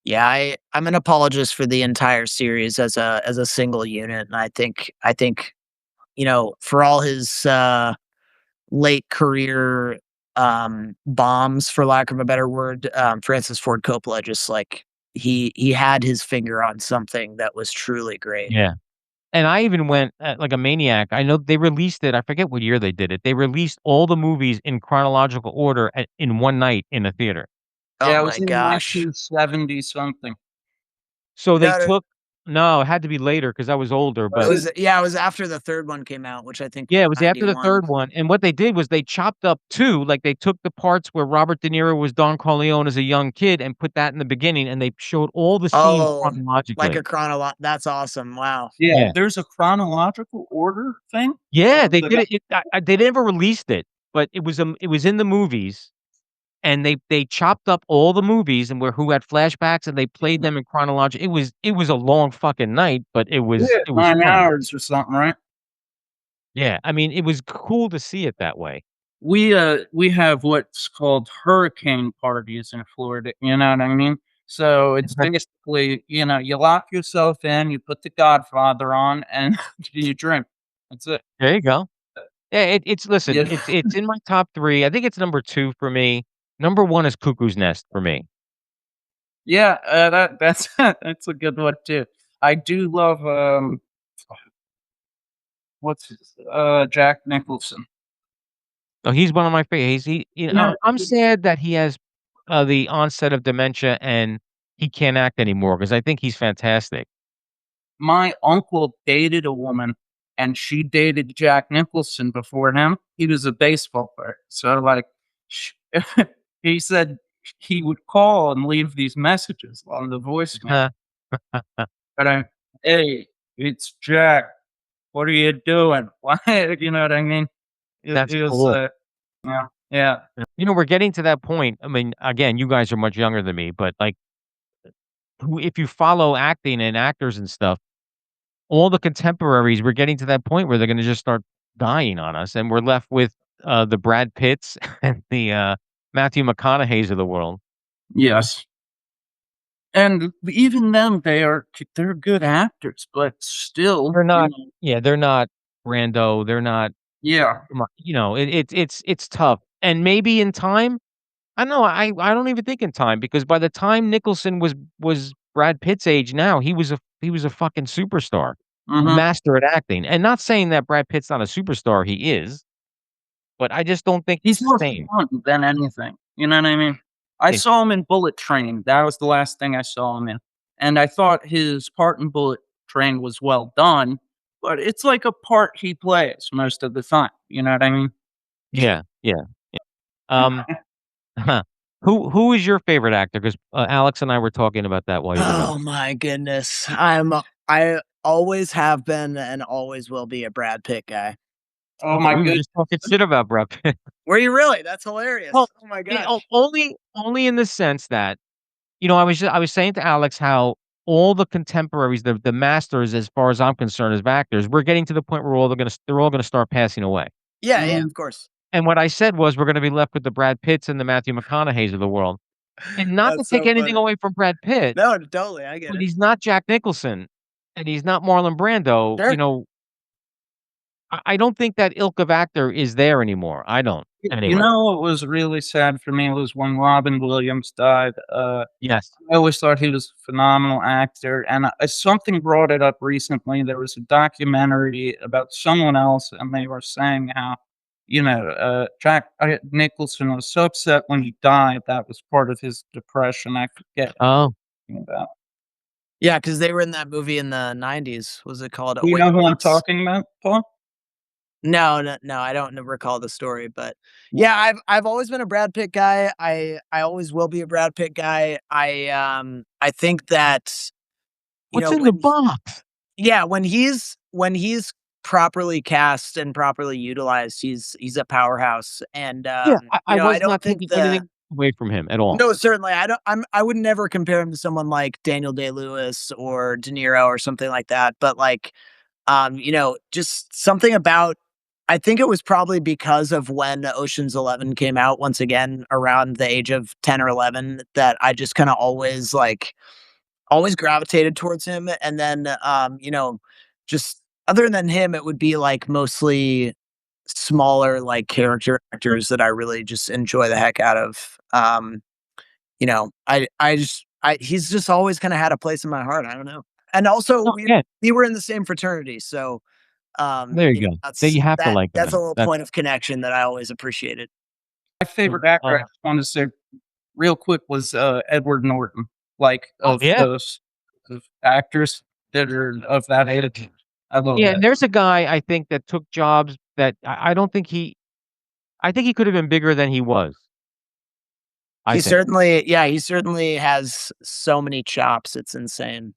Yeah, I'm an apologist for the entire series as a single unit, and I think for all his late career bombs, for lack of a better word, Francis Ford Coppola just like he had his finger on something that was truly great. Yeah. And I even went, like a maniac. I know they released it, I forget what year they did it. They released all the movies in chronological order in one night in a theater. Oh Yeah, it was my in gosh. 1970 something. So they No, no, took no, it had to be later because I was older, it but Was was yeah, it was after the third one came out, which I think yeah, was it was after the 91. 3rd one, and what they did was they chopped up 2, like, they took the parts where Robert De Niro was Don Corleone as a young kid and put that in the beginning, and they showed all the scenes Oh, like a chronologically. that's awesome. Wow. Yeah, Yeah. there's a chronological order thing Yeah, of they the did guy. it they never released it, but it was in the movies, and they chopped up all the movies and who had flashbacks, and they played them in chronological. It was a long fucking night, but Yeah, it was 9 fun. hours or something, right? Yeah, I mean, it was cool to see it that way. We have what's called hurricane parties in Florida, you know what I mean? So it's basically, you lock yourself in, you put The Godfather on, and you drink. That's it. There you go. Yeah, it's listen, Yeah. it's in my top 3. I think it's number 2 for me. Number 1 is Cuckoo's Nest for me. Yeah, that's that's a good one too. I do love, Jack Nicholson. Oh, he's one of my favorites. Yeah. I'm sad that he has, the onset of dementia and he can't act anymore because I think he's fantastic. My uncle dated a woman, and she dated Jack Nicholson before him. He was a baseball player, so, like, sh he said he would call and leave these messages on the voicemail, Huh, but "Hey, it's Jack. What are you doing?" Why you know what I mean? that's It was, cool. yeah, yeah. We're getting to that point. I mean, again, you guys are much younger than me, but, like, who if you follow acting and actors and stuff, all the contemporaries, we're getting to that point where they're gonna just start dying on us, and we're left with, the Brad Pitts and the, Matthew McConaughey's of the world. Yes. And even them, they're good actors, but still, They're not yeah, they're not Brando, they're not yeah. it's tough, and maybe in time I don't know, I don't even think in time, because by the time Nicholson was Brad Pitt's age now, he was a fucking superstar, a Mhm. master at acting, and not saying that Brad Pitt's not a superstar, he is, but I just don't think He's it's the more same. fun than anything, you know what I mean? I It saw him in Bullet Train, that was the last thing I saw him in, and I thought his part in Bullet Train was well done, but it's like a part he plays most of the time, you know what I mean? yeah, yeah, um Who is your favorite actor? 'Cause, Alex and I were talking about that while you were Oh gone. my goodness. I always have been and always will be a Brad Pitt guy. Oh Oh, my we were goodness. just talking shit about Brad Pitt. Were you really? That's hilarious. Well, Oh my o gosh. only in the sense that, I was saying to Alex how all the contemporaries, the masters, as far as I'm concerned, as actors, we're getting to the point where they're all gonna start passing away. Yeah, yeah, Mm, of course. And what I said was we're gonna be left with the Brad Pitts and the Matthew McConaughey's of the world. And not to That's take so anything funny. away from Brad Pitt, No, totally, I get but it. he's not Jack Nicholson, and he's not Marlon Brando, Sure. I don't think that ilk of actor is there anymore. I don't, you anyway. know what was really sad for me was when Robin Williams died. Yes. I always thought he was a phenomenal actor, and, something brought it up recently. There was a documentary about someone else, and they were saying how, Jack Nicholson was so upset when he died, that was part of his depression. I forget what Oh, they were talking about. Yeah, because they were in that movie in the '90s. Was it called Do you know who I'm Oasis? talking about, Paul? No, no, no, I don't recall the story, but yeah, I've always been a Brad Pitt guy. I always will be a Brad Pitt guy. I think that, what's in the when box? yeah, when he's properly cast and properly utilized, he's a powerhouse. And Yeah, I I was don't not think taking anything away from him at all. no, certainly I would never compare him to someone like Daniel Day-Lewis or De Niro or something like that. But like just something about I think it was probably because of when Ocean's 11 came out once again around the age of 10 or 11 that I just kind of always gravitated towards him. And then just other than him, it would be like mostly smaller like character actors that I really just enjoy the heck out of. I he's just always kind of had a place in my heart. I don't know. And also No, we yeah, we were in the same fraternity, so there you go. There you have to like that's that. a little point of connection that I always appreciated. My favorite actor, I Uh, just wanted to say real quick, was, Edward Norton, like, oh, of yeah. those of actors that are of that age. I love Yeah, that. and there's a guy I think that took jobs that I don't think I think he could have been bigger than he was, I think. He certainly has so many chops, it's insane.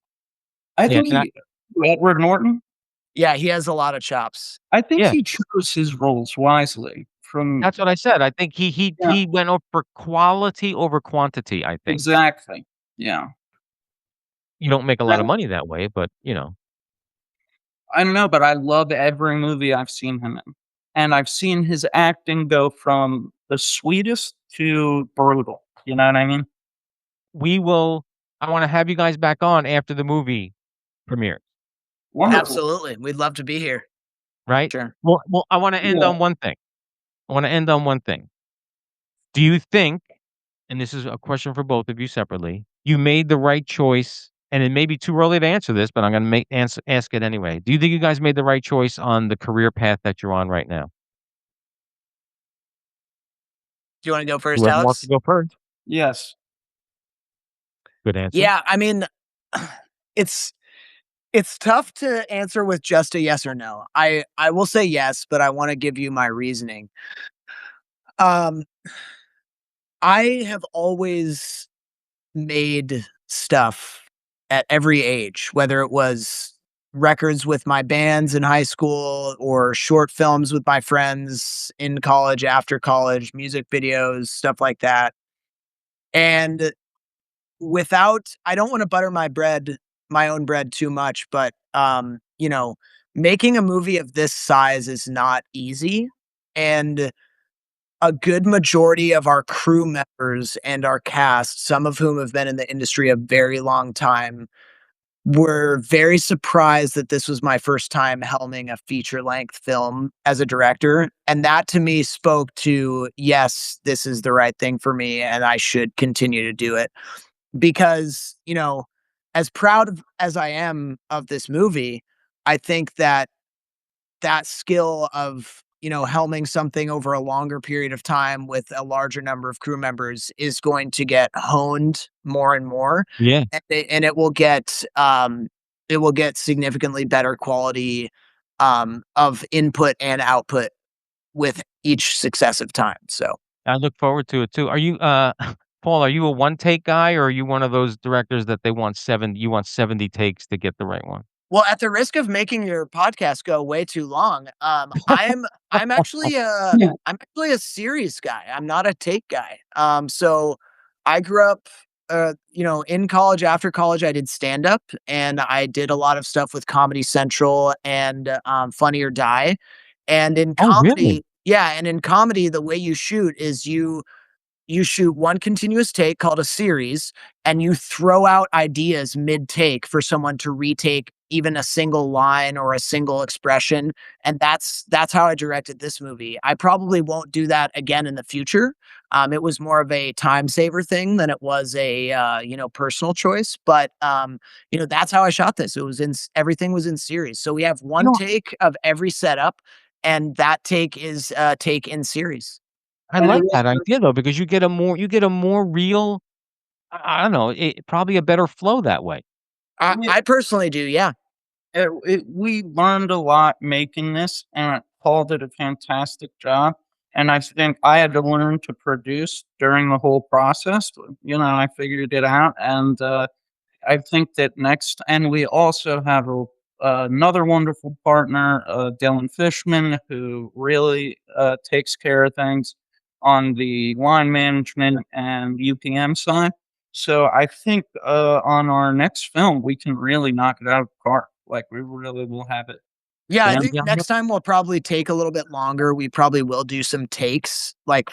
I Yeah, think and he Edward Norton? Yeah, he has a lot of chops. I think yeah, he chose his roles wisely from that's what I said. I think yeah, he went for quality over quantity, I think. exactly. Yeah. You don't make a lot of I money that way, but, I don't know, but I love every movie I've seen him in, and I've seen his acting go from the sweetest to brutal, you know what I mean? we will I wanna have you guys back on after the movie premieres, Wonderful. Absolutely. We'd love to be here. right? Sure. Well, I wanna end Yeah. on one thing. I wanna end on one thing. Do you think, and this is a question for both of you separately, you made the right choice, and it may be too early to answer this, but I'm gonna ask it anyway. Do you think you guys made the right choice on the career path that you're on right now? Do you wanna go first, Whoever wants to Alex? go first. Yes. Good answer. Yeah, I mean, it's it's tough to answer with just a yes or no. I will say yes, but I wanna give you my reasoning. Um, I have always made stuff at every age, whether it was records with my bands in high school or short films with my friends in college, after college, music videos, stuff like that. And I don't want to butter my own bread too much, but making a movie of this size is not easy. And a good majority of our crew members and our cast, some of whom have been in the industry a very long time, were very surprised that this was my first time helming a feature length film as a director. And that to me spoke to, yes, this is the right thing for me and I should continue to do it. Because, as proud as I am of this movie, I think that skill of helming something over a longer period of time with a larger number of crew members is going to get honed more and more, Yeah. and it will get significantly better quality of input and output with each successive time. So I look forward to it too. Are you, Paul, are you a one take guy or are you one of those directors that you want 70 takes to get the right one? Well, at the risk of making your podcast go way too long, I'm actually a Yeah. I'm actually a series guy. I'm not a take guy. So I grew up, in college. After college, I did stand up, and I did a lot of stuff with Comedy Central and Funny or Die. And in Oh, really? comedy, yeah, and in comedy, the way you shoot is you shoot one continuous take called a series, and you throw out ideas mid take for someone to retake even a single line or a single expression. And that's how I directed this movie. I probably won't do that again in the future. It was more of a time saver thing than it was a personal choice. But that's how I shot this. Everything was in series. So we have You one know, take of every setup, and that take is take in series. I And it like was that idea though, because you get a more real, I don't know, probably a better flow that way. I personally do, yeah. we learned a lot making this, and Paul did a fantastic job. And I think I had to learn to produce during the whole process. I figured it out, and I think that next, and we also have another wonderful partner, Dylan Fishman, who really takes care of things on the line management and UPM side. So I think on our next film, we can really knock it out of the park. Like we really will have it Yeah, I down. think Yeah, next time will probably take a little bit longer. We probably will do some takes, like,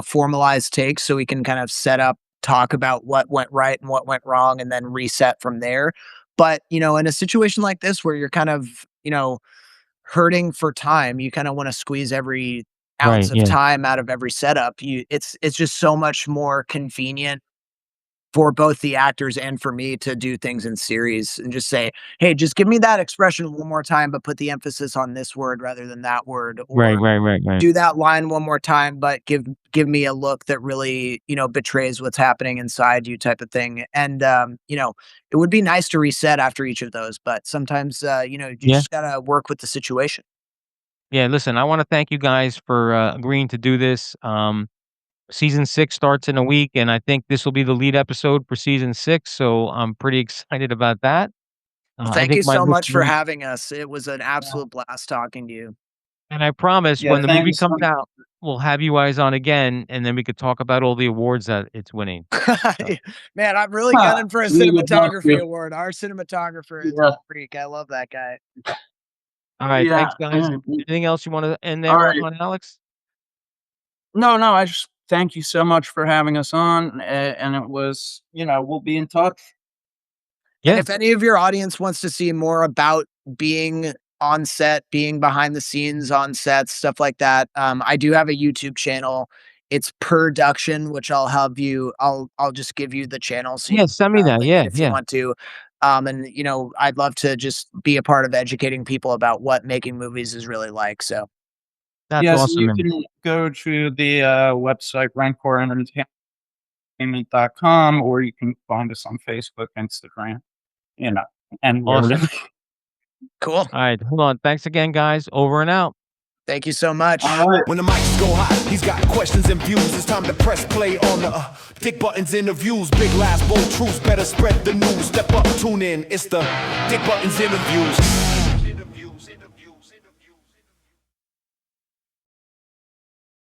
formalized takes so we can kind of set up, talk about what went right and what went wrong, and then reset from there. But, in a situation like this where you're kind of, hurting for time, you kind of want to squeeze every right, ounce of yeah, time out of every setup. It's just so much more convenient for both the actors and for me to do things in series and just say, "Hey, just give me that expression one more time, but put the emphasis on this word rather than that word," right, or right, right, right. do that line one more time, but give me a look that really, betrays what's happening inside you type of thing. And it would be nice to reset after each of those, but sometimes you Yeah. just gotta work with the situation. Yeah, listen, I wanna thank you guys for, agreeing to do this. Season 6 starts in a week, and I think this will be the lead episode for season 6, so I'm pretty excited about that. Well, I thank think you my so much for listeners, having us. It was an absolute blast talking to you. and I promise Yeah, when the movie thanks. comes out, we'll have you guys on again, and then we could talk about all the awards that it's winning. So, Man, I'm really gunning for a We would love cinematography to. award. Our cinematographer is a Yeah, freak. I love that guy. alright, yeah. thanks, guys. Anything else you wanna end All there right. on, Alex? No, no. I just thank you so much for having us on, and it was, we'll be in touch. And Yeah. if any of your audience wants to see more about being on set, being behind the scenes on sets, stuff like that, I do have a YouTube channel. It's Production, which I'll just give you the channel so you Yeah, send me can that. link Yeah, it if you yeah. want to. And I'd love to just be a part of educating people about what making movies is really like. So That's Yes, awesome, you man. can go to the website rancorentertainment.com, or you can find us on Facebook, Instagram, you know, and where Awesome. cool. Alright, hold on. Thanks again, guys. Over and out. Thank you so much. All right. When the mics go hot, he's got questions and views. It's time to press play on the Dick Buttons interviews. Big laughs, bold truths, better spread the news. Step up, tune in. It's the Dick Buttons interviews.